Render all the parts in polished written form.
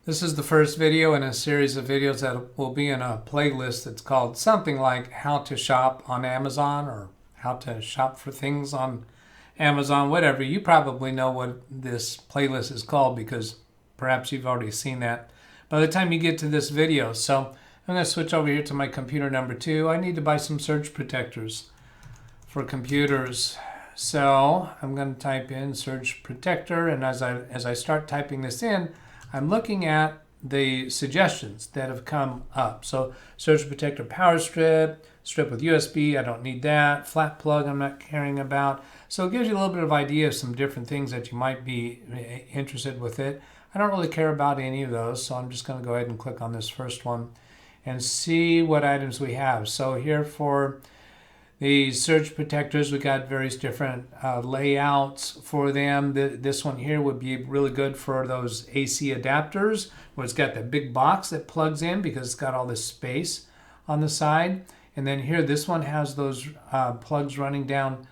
This is the first video in a series of videos that will be in a playlist that's called something like How to Shop on Amazon or How to Shop for Things on Amazon, whatever. You probably know what this playlist is called because perhaps you've already seen that by the time you get to this video. So I'm going to switch over here to my computer number 2. I need to buy some surge protectors for computers. So I'm going to type in surge protector, and as I start typing this in, I'm looking at the suggestions that have come up. So surge protector power strip, strip with USB, I don't need that. Flat plug, I'm not caring about. So it gives you a little bit of idea of some different things that you might be interested with it. I don't really care about any of those, so I'm just going to go ahead and click on this first one and see what items we have. So here for the surge protectors, we got various different layouts for them. This one here would be really good for those AC adapters, where it's got that big box that plugs in because it's got all this space on the side. And then here, this one has those plugs running down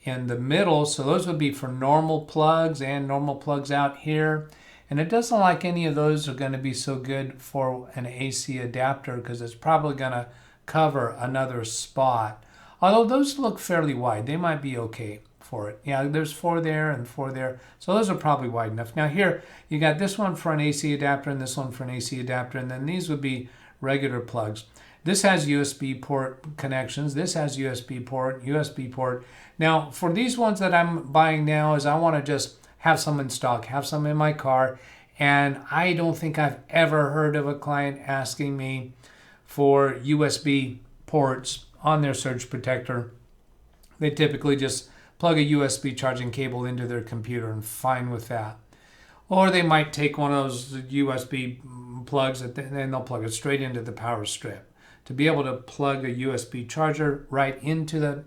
in the middle. So those would be for normal plugs and normal plugs out here. And it doesn't look like any of those are going to be so good for an AC adapter because it's probably going to cover another spot. Although those look fairly wide, they might be okay for it. Yeah, there's 4 there and 4 there. So those are probably wide enough. Now here, you got this one for an AC adapter and this one for an AC adapter, and then these would be regular plugs. This has USB port connections. This has USB port, USB port. Now, for these ones that I'm buying now is I want to just have some in stock, have some in my car, and I don't think I've ever heard of a client asking me for USB ports on their surge protector. They typically just plug a USB charging cable into their computer and fine with that. Or they might take one of those USB plugs and then they'll plug it straight into the power strip. To be able to plug a USB charger right into the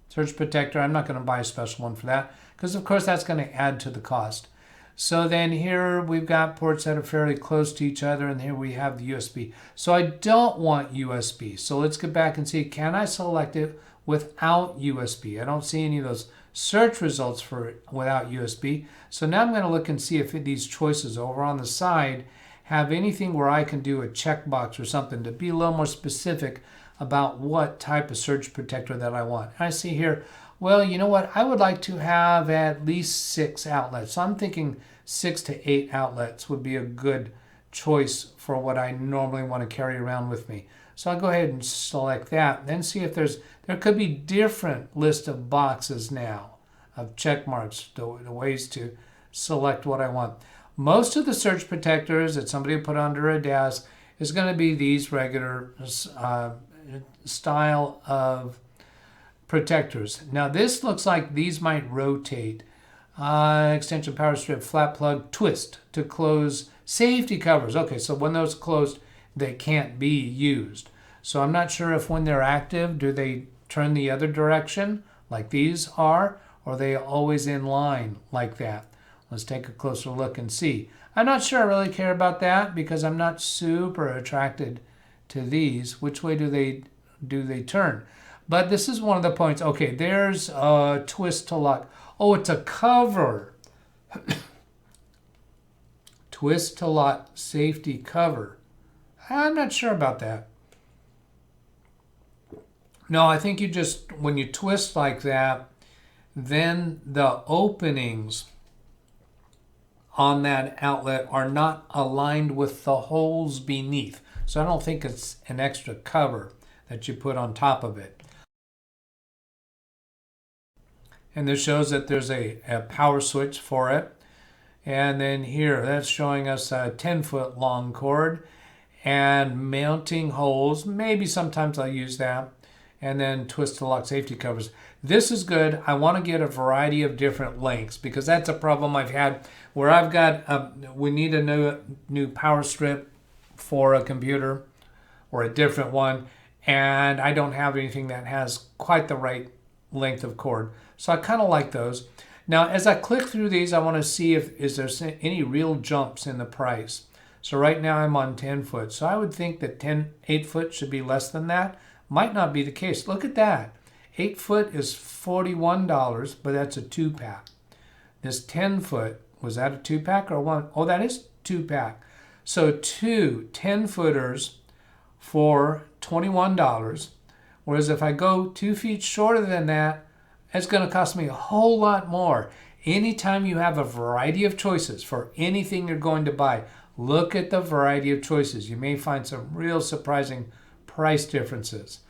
surge protector, I'm not going to buy a special one for that because of course that's going to add to the cost. So then here we've got ports that are fairly close to each other, and here we have the USB. So I don't want USB. So let's get back and see, can I select it without USB? I don't see any of those search results for it without USB. So now I'm going to look and see if these choices over on the side have anything where I can do a checkbox or something to be a little more specific about what type of surge protector that I want. I see here, well, you know what? I would like to have at least 6 outlets. So I'm thinking 6 to 8 outlets would be a good choice for what I normally want to carry around with me. So I'll go ahead and select that. Then see if there could be different list of boxes now of check marks, the ways to select what I want. Most of the surge protectors that somebody put under a desk is going to be these regular style of protectors. Now this looks like these might rotate. Extension power strip, flat plug, twist to close safety covers. Okay, so when those closed, they can't be used. So I'm not sure if when they're active, do they turn the other direction like these are, or are they always in line like that? Let's take a closer look and see. I'm not sure I really care about that because I'm not super attracted to these. Which way do they turn? But this is one of the points. Okay, there's a twist to lock. Oh, it's a cover. Twist to lock safety cover. I'm not sure about that. No, I think you just, when you twist like that, then the openings on that outlet are not aligned with the holes beneath. So I don't think it's an extra cover that you put on top of it. And this shows that there's a power switch for it. And then here, that's showing us a 10-foot long cord and mounting holes. Maybe sometimes I'll use that. And then twist to lock safety covers. This is good. I want to get a variety of different lengths because that's a problem I've had where I've got, we need a new power strip for a computer or a different one. And I don't have anything that has quite the right length of cord. So I kind of like those. Now, as I click through these, I want to see if is there any real jumps in the price. So right now I'm on 10 foot. So I would think that 8 foot should be less than that. Might not be the case. Look at that. 8 foot is $41, but that's a 2-pack. This 10 foot, was that a 2-pack or one? Oh, that is 2-pack. So two 10-footers for $21, whereas if I go 2 feet shorter than that, it's going to cost me a whole lot more. Anytime you have a variety of choices for anything you're going to buy, look at the variety of choices. You may find some real surprising price differences.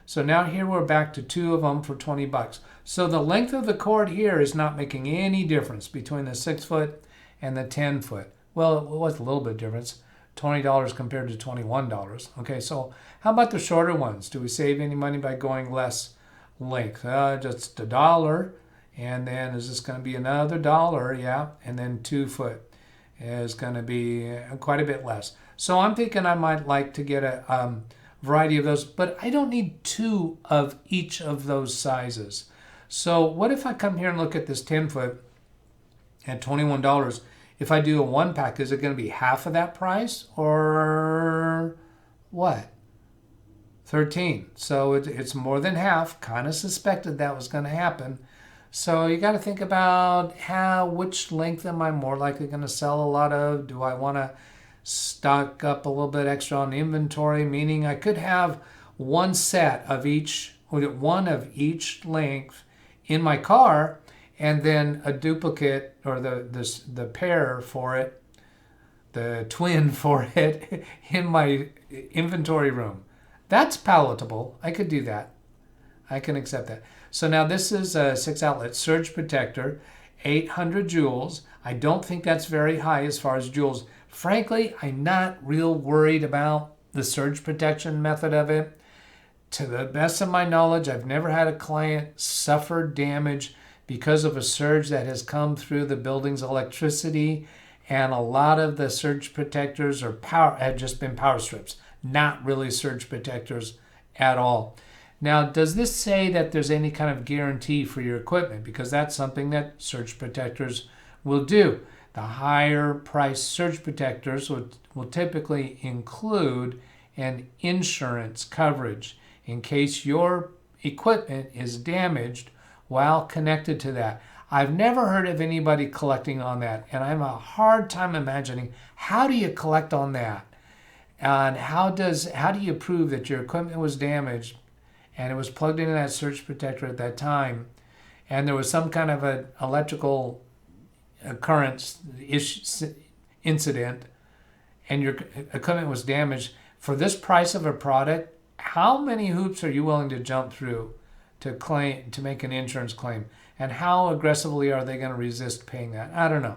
So now here we're back to 2 of them for 20 bucks. So the length of the cord here is not making any difference between the 6-foot and the 10-foot. Well, it was a little bit difference, $20 compared to $21. Okay, so how about the shorter ones? Do we save any money by going less length? Just $1. And then is this going to be another $1? Yeah, and then 2-foot is going to be quite a bit less. So I'm thinking I might like to get a variety of those, but I don't need 2 of each of those sizes. So what if I come here and look at this 10-foot at $21? If I do a 1-pack, is it going to be half of that price or what? 13. So it's more than half. Kind of suspected that was going to happen. So you got to think about which length am I more likely going to sell a lot of? Do I want to stock up a little bit extra on inventory? Meaning I could have one set of each, one of each length in my car, and then a duplicate or the pair for it, the twin for it in my inventory room. That's palatable. I could do that. I can accept that. So now this is a 6-outlet surge protector, 800 joules. I don't think that's very high as far as joules. Frankly, I'm not real worried about the surge protection method of it. To the best of my knowledge, I've never had a client suffer damage because of a surge that has come through the building's electricity, and a lot of the surge protectors have just been power strips, not really surge protectors at all. Now, does this say that there's any kind of guarantee for your equipment? Because that's something that surge protectors will do. The higher priced surge protectors will typically include an insurance coverage in case your equipment is damaged while connected to that. I've never heard of anybody collecting on that, and I have a hard time imagining how do you collect on that, and how do you prove that your equipment was damaged and it was plugged into that surge protector at that time, and there was some kind of an electrical occurrence incident, and your equipment was damaged. For this price of a product, how many hoops are you willing to jump through to make an insurance claim? And how aggressively are they going to resist paying that? I don't know.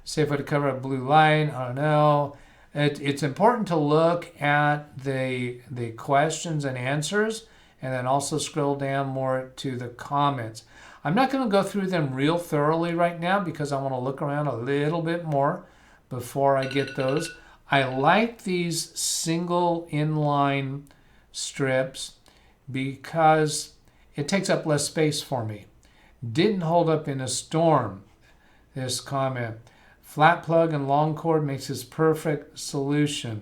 Say if I had to cover a blue line, I don't know. It's important to look at the questions and answers, and then also scroll down more to the comments. I'm not going to go through them real thoroughly right now because I want to look around a little bit more before I get those. I like these single inline strips because it takes up less space for me. Didn't hold up in a storm, this comment. Flat plug and long cord makes this perfect solution.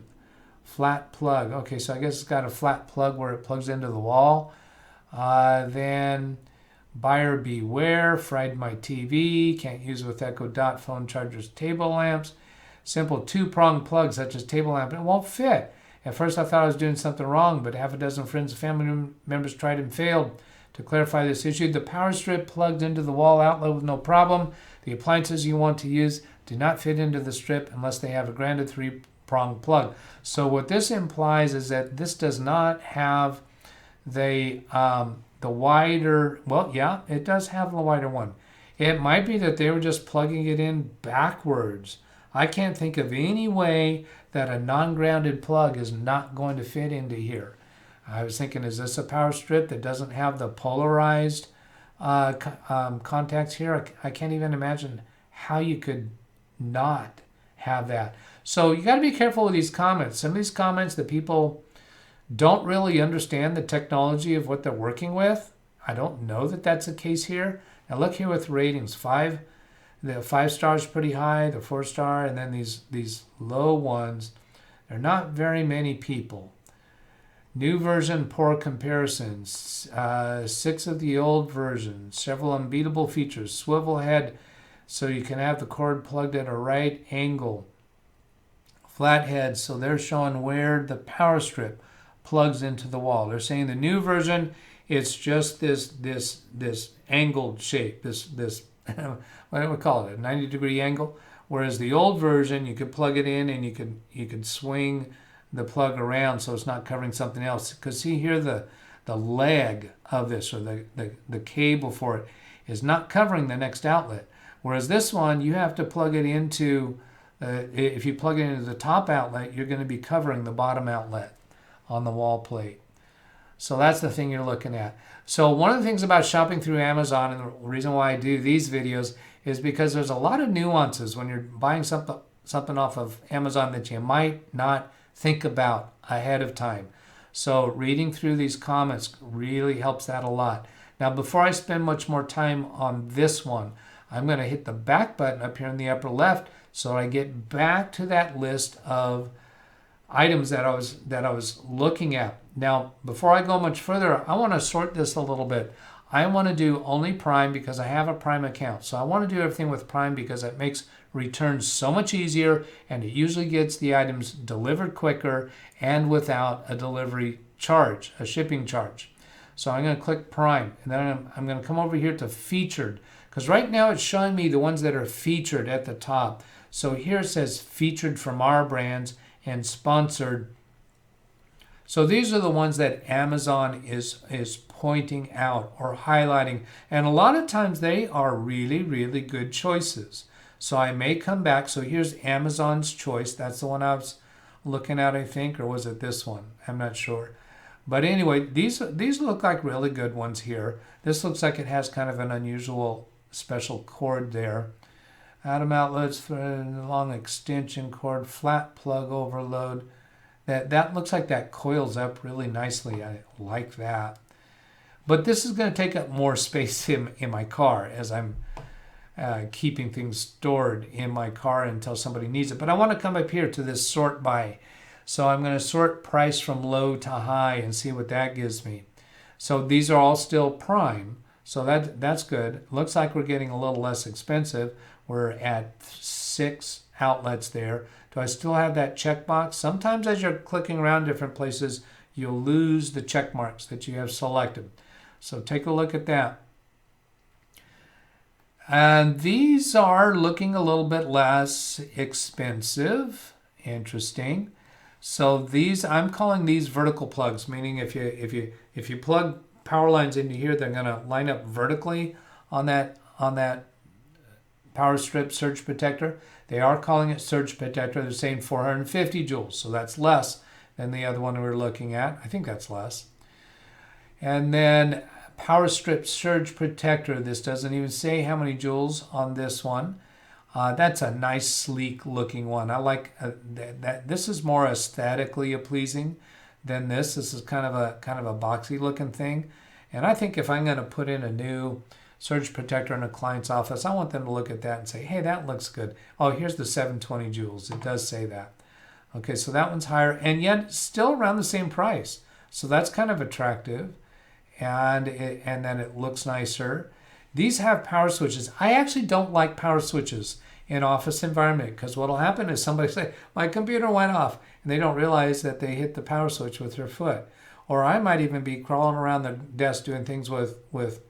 Flat plug. Okay, so I guess it's got a flat plug where it plugs into the wall. Then buyer beware, fried my TV, can't use it with Echo Dot, phone chargers, table lamps. Simple 2-prong plug such as table lamp, it won't fit. At first I thought I was doing something wrong, but half a dozen friends and family members tried and failed. To clarify this issue, the power strip plugged into the wall outlet with no problem. The appliances you want to use do not fit into the strip unless they have a grounded 3-prong plug. So what this implies is that this does not have the wider, well, yeah, it does have the wider one. It might be that they were just plugging it in backwards. I can't think of any way that a non-grounded plug is not going to fit into here. I was thinking, is this a power strip that doesn't have the polarized contacts here? I can't even imagine how you could not have that. So you got to be careful with these comments. Some of these comments that people don't really understand the technology of what they're working with. I don't know that that's the case here. Now look here with ratings. The 5 stars pretty high, the 4-star, and then these low ones. They're not very many people. New version, poor comparisons. 6 of the old version. Several unbeatable features. Swivel head so you can have the cord plugged at a right angle. flathead, so they're showing where the power strip plugs into the wall. They're saying the new version, it's just this angled shape, this what do we call it, a 90-degree angle. Whereas the old version, you could plug it in and you could swing the plug around so it's not covering something else. Because see here, the leg of this, or the cable for it, is not covering the next outlet. Whereas this one, you have to plug it into, if you plug it into the top outlet, you're going to be covering the bottom outlet on the wall plate. So that's the thing you're looking at. So one of the things about shopping through Amazon, and the reason why I do these videos, is because there's a lot of nuances when you're buying something off of Amazon that you might not think about ahead of time. So reading through these comments really helps that a lot. Now, before I spend much more time on this one, I'm going to hit the back button up here in the upper left so I get back to that list of items that I was looking at. Now, before I go much further, I want to sort this a little bit. I want to do only Prime because I have a Prime account. So I want to do everything with Prime because it makes returns so much easier, and it usually gets the items delivered quicker and without a delivery charge, a shipping charge. So I'm going to click Prime, and then I'm going to come over here to Featured, because right now it's showing me the ones that are featured at the top. So here it says Featured from our brands and Sponsored. So these are the ones that Amazon is pointing out or highlighting. And a lot of times they are really, really good choices. So I may come back. So here's Amazon's choice. That's the one I was looking at, I think. Or was it this one? I'm not sure. But anyway, these look like really good ones here. This looks like it has kind of an unusual special cord there. Atom outlets, long extension cord, flat plug overload. That looks like that coils up really nicely. I like that. But this is going to take up more space in my car as I'm keeping things stored in my car until somebody needs it. But I want to come up here to this sort by. So I'm going to sort price from low to high and see what that gives me. So these are all still Prime. So that's good. Looks like we're getting a little less expensive. We're at 6 outlets there. Do I still have that checkbox? Sometimes as you're clicking around different places, you'll lose the check marks that you have selected. So take a look at that. And these are looking a little bit less expensive. Interesting. So these, I'm calling these vertical plugs, meaning if you plug power lines into here, they're going to line up vertically on that power strip surge protector. They are calling it surge protector. They're saying 450 joules, so that's less than the other one we were looking at. I think that's less. And then power strip surge protector. This doesn't even say how many joules on this one. That's a nice, sleek looking one. I like that. This is more aesthetically pleasing than this. This is kind of a boxy looking thing. And I think if I'm going to put in a new surge protector in a client's office, I want them to look at that and say, hey, that looks good. Oh, here's the 720 joules. It does say that. Okay, so that one's higher, and yet still around the same price. So that's kind of attractive, and then it looks nicer. These have power switches. I actually don't like power switches in office environment because what will happen is somebody say, my computer went off, and they don't realize that they hit the power switch with their foot. Or I might even be crawling around the desk doing things with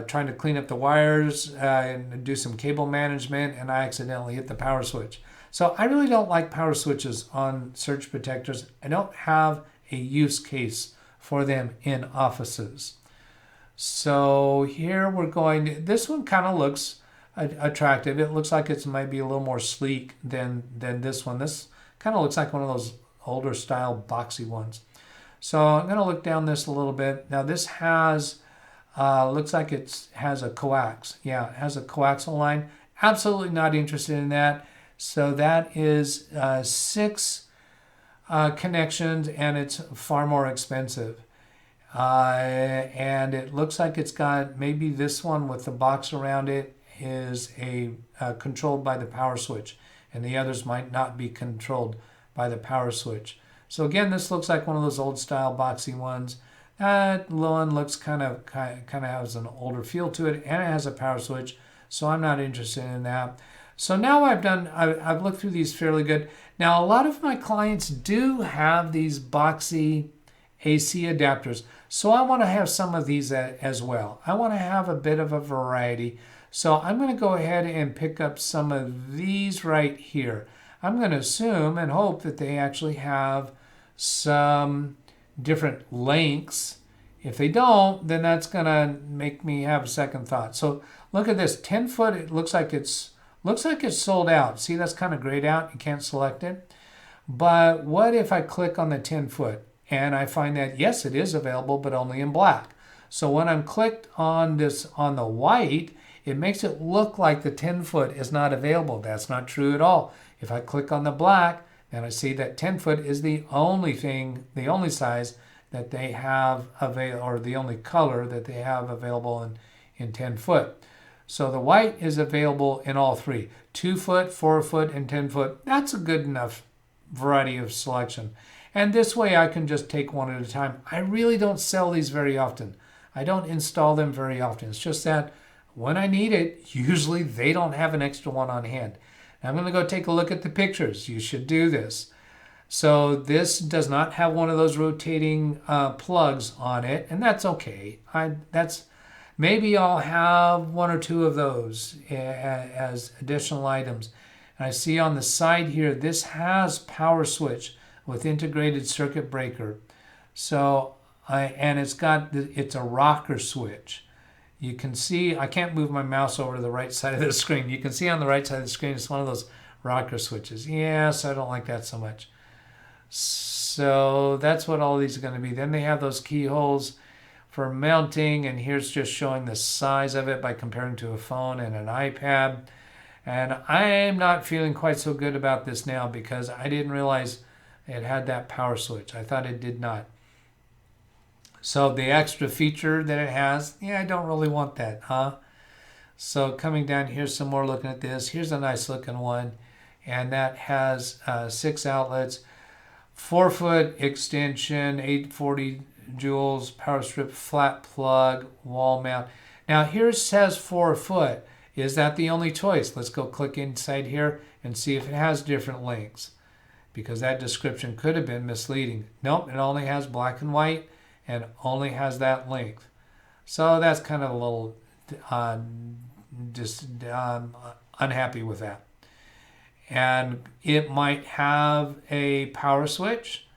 trying to clean up the wires and do some cable management, and I accidentally hit the power switch. So I really don't like power switches on surge protectors. I don't have a use case for them in offices. So here we're going, this one kind of looks attractive. It looks like it might be a little more sleek than this one. This kind of looks like one of those older style boxy ones. So I'm going to look down this a little bit. Now this has looks like it has a coax. Yeah, it has a coaxial line. Absolutely not interested in that. So that is 6 connections, and it's far more expensive. And it looks like it's got maybe this one with the box around it is controlled by the power switch, and the others might not be controlled by the power switch. So again, this looks like one of those old style boxy ones. That one looks kind of has an older feel to it, and it has a power switch, so I'm not interested in that. So now I've looked through these fairly good. Now a lot of my clients do have these boxy AC adapters. So I want to have some of these as well. I want to have a bit of a variety. So I'm going to go ahead and pick up some of these right here. I'm going to assume and hope that they actually have some different lengths. If they don't, then that's going to make me have a second thought. So look at this 10 foot. It looks like it's sold out. See, that's kind of grayed out. You can't select it. But what if I click on the 10 foot and I find that yes, it is available, but only in black. So when I'm clicked on this on the white, it makes it look like the 10 foot is not available. That's not true at all. If I click on the black, then I see that 10 foot is the only size that they have available, or the only color that they have available in 10 foot. So the white is available in all three, 2 foot, 4 foot, and 10 foot. That's a good enough variety of selection. And this way I can just take one at a time. I really don't sell these very often. I don't install them very often. It's just that when I need it, usually they don't have an extra one on hand. Now I'm going to go take a look at the pictures. You should do this. So this does not have one of those rotating plugs on it, and that's okay. Maybe I'll have one or two of those as additional items. And I see on the side here, this has power switch with integrated circuit breaker. So, it's a rocker switch. You can see, I can't move my mouse over to the right side of the screen. You can see on the right side of the screen, it's one of those rocker switches. Yes, I don't like that so much. So that's what all these are going to be. Then they have those keyholes for mounting, and here's just showing the size of it by comparing to a phone and an iPad. And I'm not feeling quite so good about this now because I didn't realize it had that power switch. I thought it did not. So the extra feature that it has, yeah, I don't really want that, huh? So coming down, here's some more looking at this. Here's a nice looking one, and that has 6 outlets, 4 foot extension, 840 joules, power strip, flat plug, wall mount. Now here it says 4 foot. Is that the only choice? Let's go click inside here and see if it has different lengths, because that description could have been misleading. Nope, it only has black and white and only has that length. So that's kind of a little unhappy with that. And it might have a power switch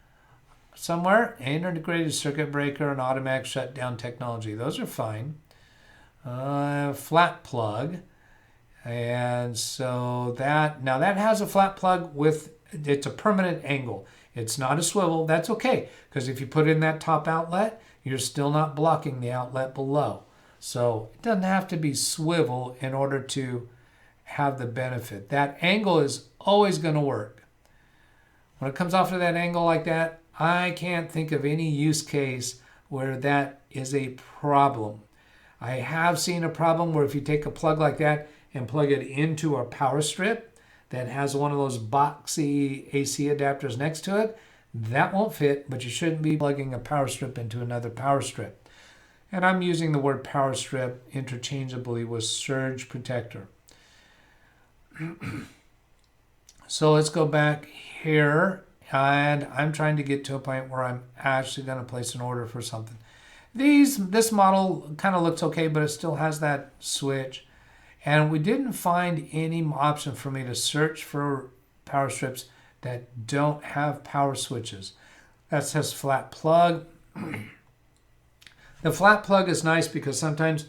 somewhere, integrated circuit breaker, and automatic shutdown technology. Those are fine. Flat plug. And so that has a flat plug with, it's a permanent angle. It's not a swivel. That's okay, because if you put in that top outlet, you're still not blocking the outlet below. So it doesn't have to be swivel in order to have the benefit. That angle is always going to work. When it comes off of that angle like that, I can't think of any use case where that is a problem. I have seen a problem where if you take a plug like that and plug it into a power strip that has one of those boxy AC adapters next to it, that won't fit, but you shouldn't be plugging a power strip into another power strip. And I'm using the word power strip interchangeably with surge protector. So let's go back here, and I'm trying to get to a point where I'm actually going to place an order for something. This model kind of looks okay, but it still has that switch. And we didn't find any option for me to search for power strips that don't have power switches. That says flat plug. The flat plug is nice because sometimes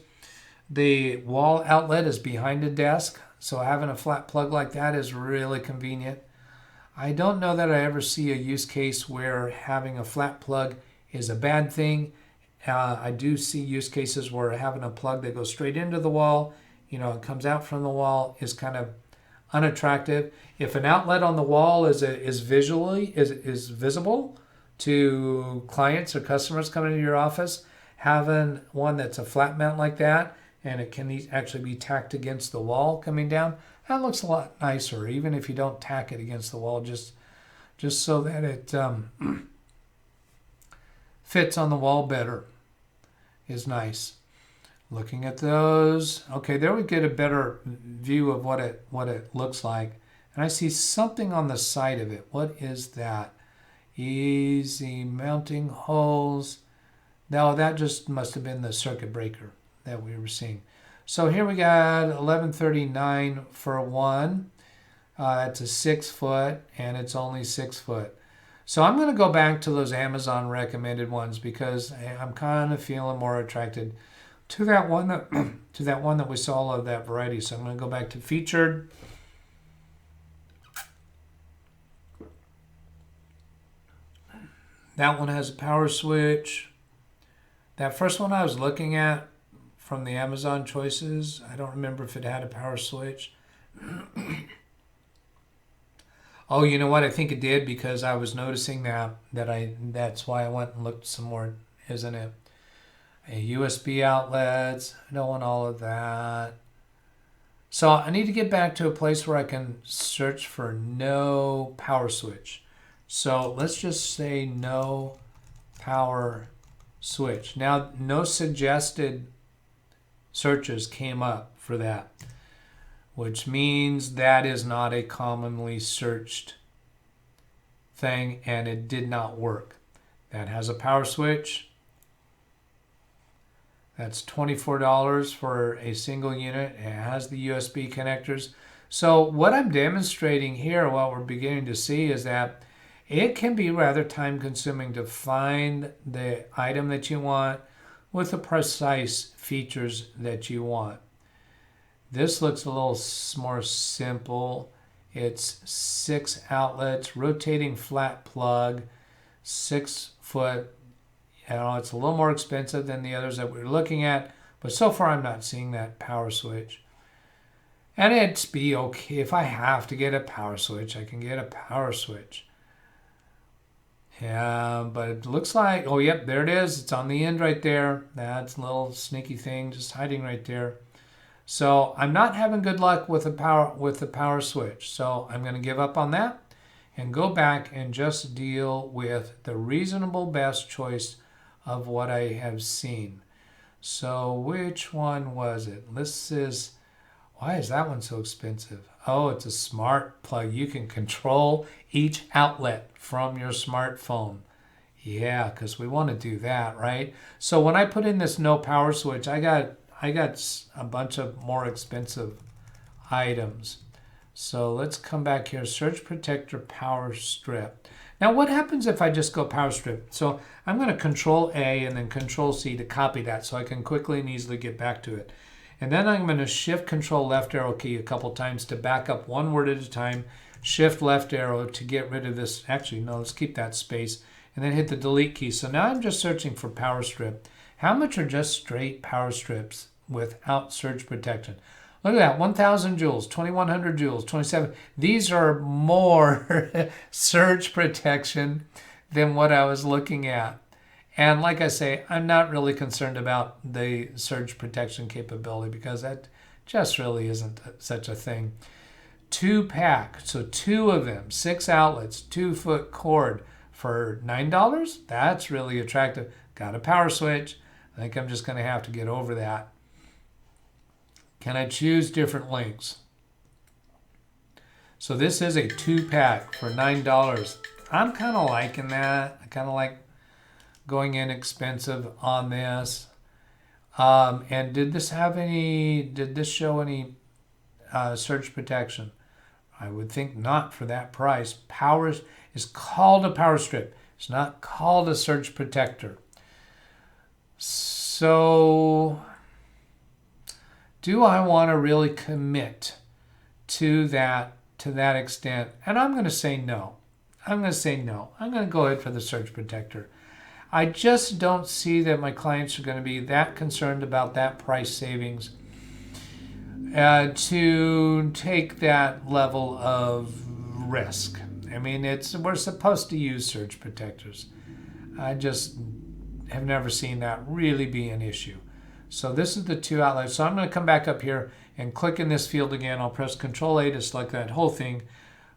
the wall outlet is behind a desk, so having a flat plug like that is really convenient. I don't know that I ever see a use case where having a flat plug is a bad thing. I do see use cases where having a plug that goes straight into the wall, it comes out from the wall, is kind of unattractive. If an outlet on the wall is visible to clients or customers coming into your office, having one that's a flat mount like that, and it can actually be tacked against the wall coming down, that looks a lot nicer, even if you don't tack it against the wall, just so that it fits on the wall better is nice. Looking at those. Okay, there we get a better view of what it looks like. And I see something on the side of it. What is that? Easy mounting holes. Now that just must have been the circuit breaker that we were seeing. So here we got 1139 for one. It's a 6 foot and it's only 6 foot. So I'm going to go back to those Amazon recommended ones because I'm kind of feeling more attracted to that one that we saw of that variety. So I'm going to go back to featured. That one has a power switch. That first one I was looking at from the Amazon choices, I don't remember if it had a power switch. Oh, you know what? I think it did because I was noticing that's why I went and looked some more, isn't it? USB outlets. I don't want all of that. So I need to get back to a place where I can search for no power switch. So let's just say no power switch. Now, no suggested searches came up for that, which means that is not a commonly searched thing and it did not work. That has a power switch. That's $24 for a single unit. It has the USB connectors. So what I'm demonstrating here, what we're beginning to see is that it can be rather time consuming to find the item that you want with the precise features that you want. This looks a little more simple. It's 6 outlets, rotating flat plug, 6 foot. You know, it's a little more expensive than the others that we're looking at, but so far I'm not seeing that power switch. And it's be okay if I have to get a power switch, I can get a power switch. Yeah, but it looks like, oh, yep, there it is. It's on the end right there. That's a little sneaky thing just hiding right there. So I'm not having good luck with the power switch. So I'm going to give up on that and go back and just deal with the reasonable best choice of what I have seen. So which one was it? Why is that one so expensive? Oh, it's a smart plug. You can control each outlet from your smartphone. Yeah, because we want to do that, right? So when I put in this no power switch, I got a bunch of more expensive items. So let's come back here, search protector power strip. Now what happens if I just go power strip? So I'm going to Control A and then Control C to copy that so I can quickly and easily get back to it. And then I'm going to Shift Control left arrow key a couple times to back up one word at a time. Shift left arrow to get rid of this. Actually, no, let's keep that space. And then hit the delete key. So now I'm just searching for power strip. How much are just straight power strips without surge protection? Look at that, 1,000 joules, 2,100 joules, 27. These are more surge protection than what I was looking at. And like I say, I'm not really concerned about the surge protection capability because that just really isn't such a thing. 2-pack, so 2 of them, 6 outlets, 2-foot cord for $9. That's really attractive. Got a power switch. I think I'm just going to have to get over that. Can I choose different lengths? So this is a 2-pack for $9. I'm kind of liking that. I kind of like going inexpensive on this. And did this show any surge protection? I would think not for that price. Power is called a power strip. It's not called a surge protector. So do I want to really commit to that extent? And I'm going to say no. I'm going to go ahead for the surge protector. I just don't see that my clients are going to be that concerned about that price savings to take that level of risk. I mean, we're supposed to use surge protectors. I just have never seen that really be an issue. So this is the 2 outlets. So I'm going to come back up here and click in this field again. I'll press Control A to select that whole thing.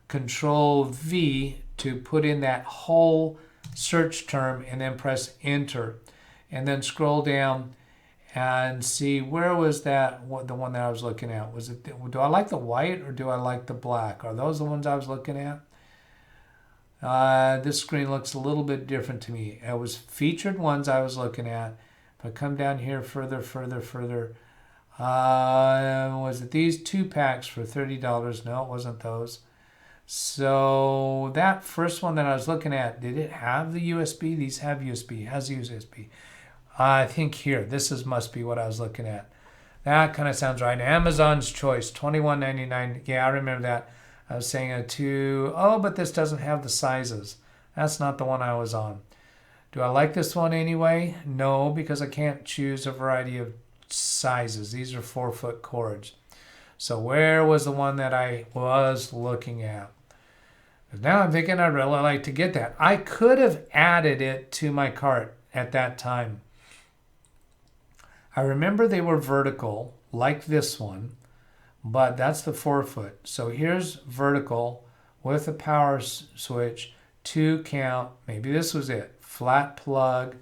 Control V to put in that whole search term and then press Enter. And then scroll down and see where was that, the one that I was looking at. Was it, do I like the white or do I like the black? Are those the ones I was looking at? This screen looks a little bit different to me. It was featured ones I was looking at. If I come down here further, was it these 2 packs for $30? No, it wasn't those. So that first one that I was looking at, did it have the USB? These have USB, has USB. I think here, must be what I was looking at. That kind of sounds right. Amazon's Choice, $21.99. Yeah, I remember that. I was saying a 2. Oh, but this doesn't have the sizes. That's not the one I was on. Do I like this one anyway? No, because I can't choose a variety of sizes. These are 4-foot cords. So where was the one that I was looking at? Now I'm thinking I'd really like to get that. I could have added it to my cart at that time. I remember they were vertical, like this one, but that's the 4-foot. So here's vertical with a power switch, 2 count. Maybe this was it. Flat plug.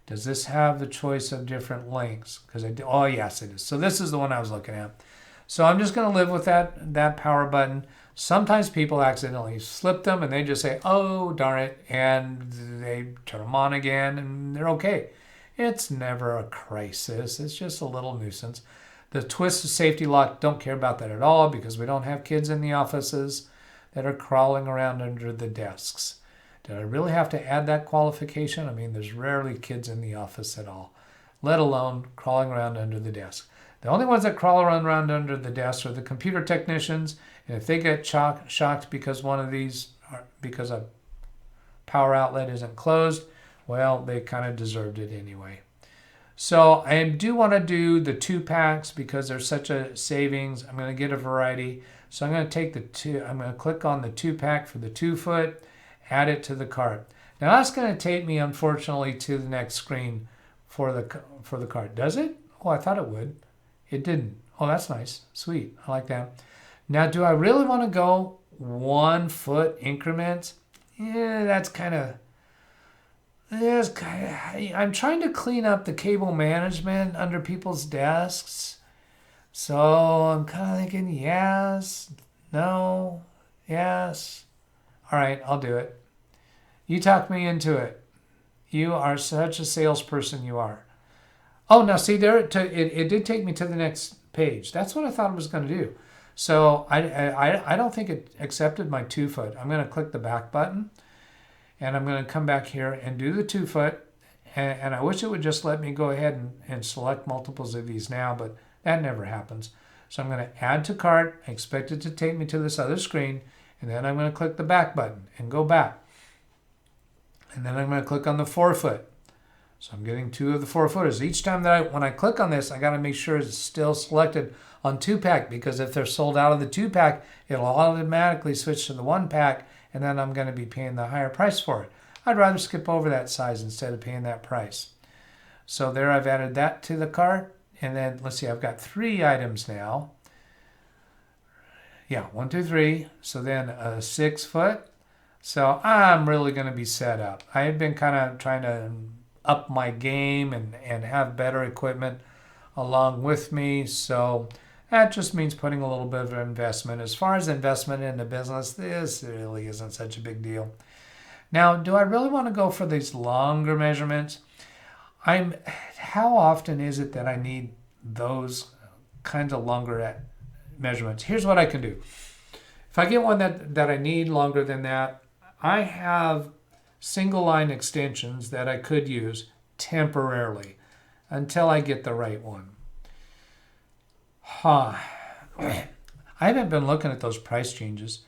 Does this have the choice of different lengths? Oh yes, it is. So this is the one I was looking at. So I'm just going to live with that power button. Sometimes people accidentally slip them and they just say, oh, darn it, and they turn them on again and they're okay. It's never a crisis. It's just a little nuisance. The twist safety lock, don't care about that at all because we don't have kids in the offices that are crawling around under the desks. Did I really have to add that qualification? I mean, there's rarely kids in the office at all, let alone crawling around under the desk. The only ones that crawl around under the desk are the computer technicians, and if they get shocked because because a power outlet isn't closed, well, they kind of deserved it anyway. So I do want to do the 2 packs because there's such a savings. I'm going to get a variety. So I'm going to take I'm going to click on the 2 pack for the 2-foot, add it to the cart. Now that's going to take me, unfortunately, to the next screen for the cart. Does it? Oh, I thought it would. It didn't. Oh, that's nice. Sweet. I like that. Now, do I really want to go 1-foot increments? Yeah, that's kind of... I'm trying to clean up the cable management under people's desks. So I'm kind of thinking, yes, no, yes. All right, I'll do it. You talked me into it. You are such a salesperson, you are. Oh, now see there, it did take me to the next page. That's what I thought it was going to do. So I don't think it accepted my 2-foot. I'm going to click the back button. And I'm going to come back here and do the 2-foot. And I wish it would just let me go ahead and select multiples of these now, but that never happens. So I'm going to add to cart. I expect it to take me to this other screen. And then I'm going to click the back button and go back. And then I'm going to click on the 4-foot. So I'm getting 2 of the 4-footers. Each time when I click on this, I got to make sure it's still selected on 2-pack, because if they're sold out of the 2-pack, it'll automatically switch to the 1-pack, and then I'm going to be paying the higher price for it. I'd rather skip over that size instead of paying that price. So there, I've added that to the cart. And then let's see, I've got 3 items now. Yeah, 1, 2, 3. So then a 6-foot. So I'm really going to be set up. I had been kind of trying to up my game and have better equipment along with me. So that just means putting a little bit of investment. As far as investment in the business, this really isn't such a big deal. Now, do I really want to go for these longer measurements? How often is it that I need those kinds of longer measurements? Here's what I can do. If I get one that I need longer than that, I have single line extensions that I could use temporarily until I get the right one. I haven't been looking at those price changes.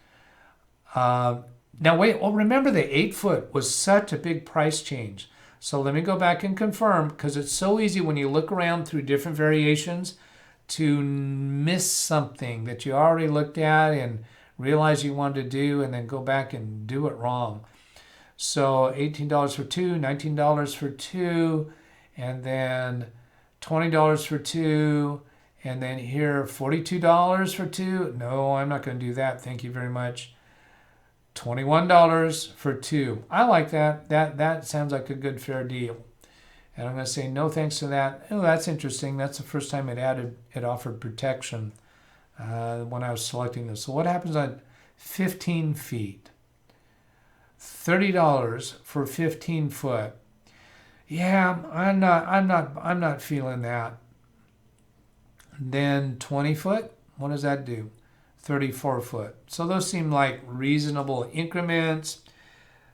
Now wait, well, remember the 8-foot was such a big price change. So let me go back and confirm, because it's so easy when you look around through different variations to miss something that you already looked at and realize you wanted to do, and then go back and do it wrong. So $18 for 2, $19 for 2, and then $20 for 2, and then here $42 for 2. No, I'm not going to do that. Thank you very much. $21 for 2. I like that. That sounds like a good fair deal. And I'm going to say no thanks to that. Oh, that's interesting. That's the first time it offered protection when I was selecting this. So what happens on 15 feet? $30 for 15 foot. Yeah, I'm not feeling that. Then 20 foot, what does that do? 34 foot. So those seem like reasonable increments.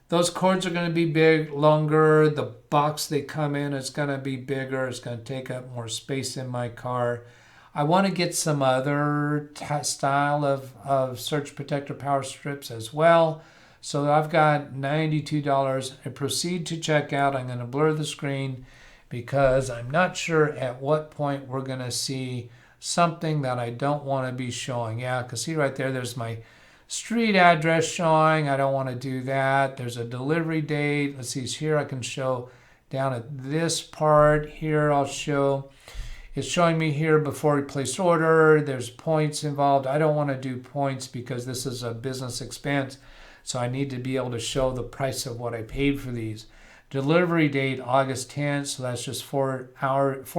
Those cords are going to be big, longer. The box they come in is going to be bigger. It's going to take up more space in my car. I want to get some other style of surge protector power strips as well. So I've got $92. I proceed to checkout. I'm going to blur the screen because I'm not sure at what point we're going to see something that I don't want to be showing. Yeah, because see right there, there's my street address showing. I don't want to do that. There's a delivery date. Let's see, here I can show down at this part. Here I'll show, it's showing me here before we place order. There's points involved. I don't want to do points because this is a business expense. So I need to be able to show the price of what I paid for these. Delivery date, August 10th, so that's just 4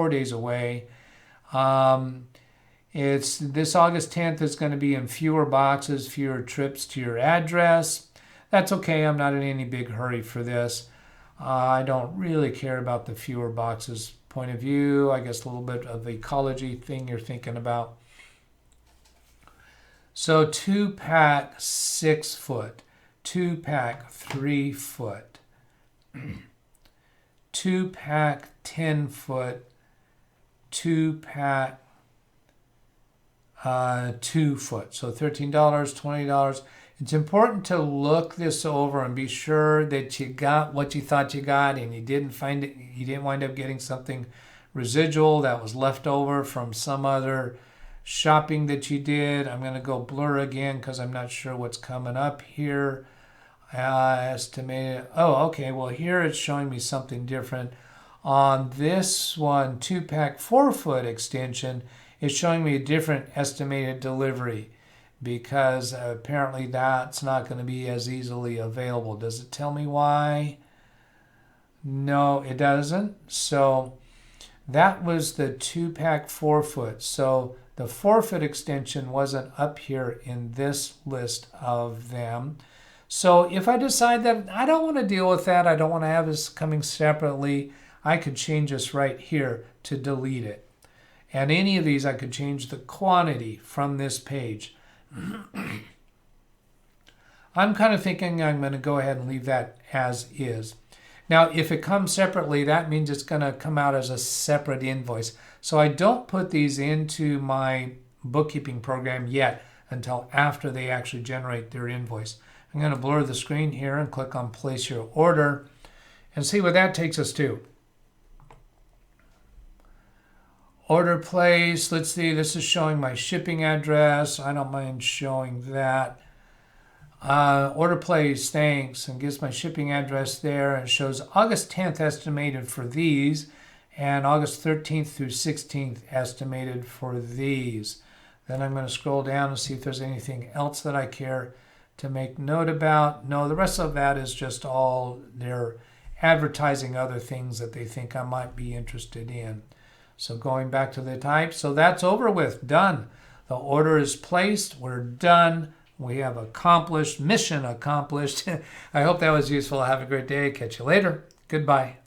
days away. It's this August 10th is going to be in fewer boxes, fewer trips to your address. That's okay. I'm not in any big hurry for this. I don't really care about the fewer boxes point of view. I guess a little bit of the ecology thing you're thinking about. So 2-pack 6 foot, 2-pack 3 foot, 2-pack 10 foot, 2-pack 2 foot. So $13, $20. It's important to look this over and be sure that you got what you thought you got and you didn't find it. You didn't wind up getting something residual that was left over from some other shopping that you did. I'm going to go blur again because I'm not sure what's coming up here. Estimated. Oh, okay. Well, here it's showing me something different. On this one, 2-pack 4 foot extension, it's showing me a different estimated delivery because apparently that's not going to be as easily available. Does it tell me why? No, it doesn't. So that was the 2-pack 4 foot. So the 4 foot extension wasn't up here in this list of them. So if I decide that I don't want to deal with that, I don't want to have this coming separately, I could change this right here to delete it. And any of these, I could change the quantity from this page. I'm kind of thinking I'm going to go ahead and leave that as is. Now, if it comes separately, that means it's going to come out as a separate invoice. So I don't put these into my bookkeeping program yet until after they actually generate their invoice. I'm going to blur the screen here and click on Place Your Order and see what that takes us to. Order place, let's see, this is showing my shipping address. I don't mind showing that. Order place, thanks, and gives my shipping address there and shows August 10th estimated for these and August 13th through 16th estimated for these. Then I'm going to scroll down and see if there's anything else that I care to make note about. No, the rest of that is just all they're advertising other things that they think I might be interested in. So going back to the type, so that's over with, done. The order is placed, we're done. We have accomplished, mission accomplished. I hope that was useful. Have a great day. Catch you later. Goodbye.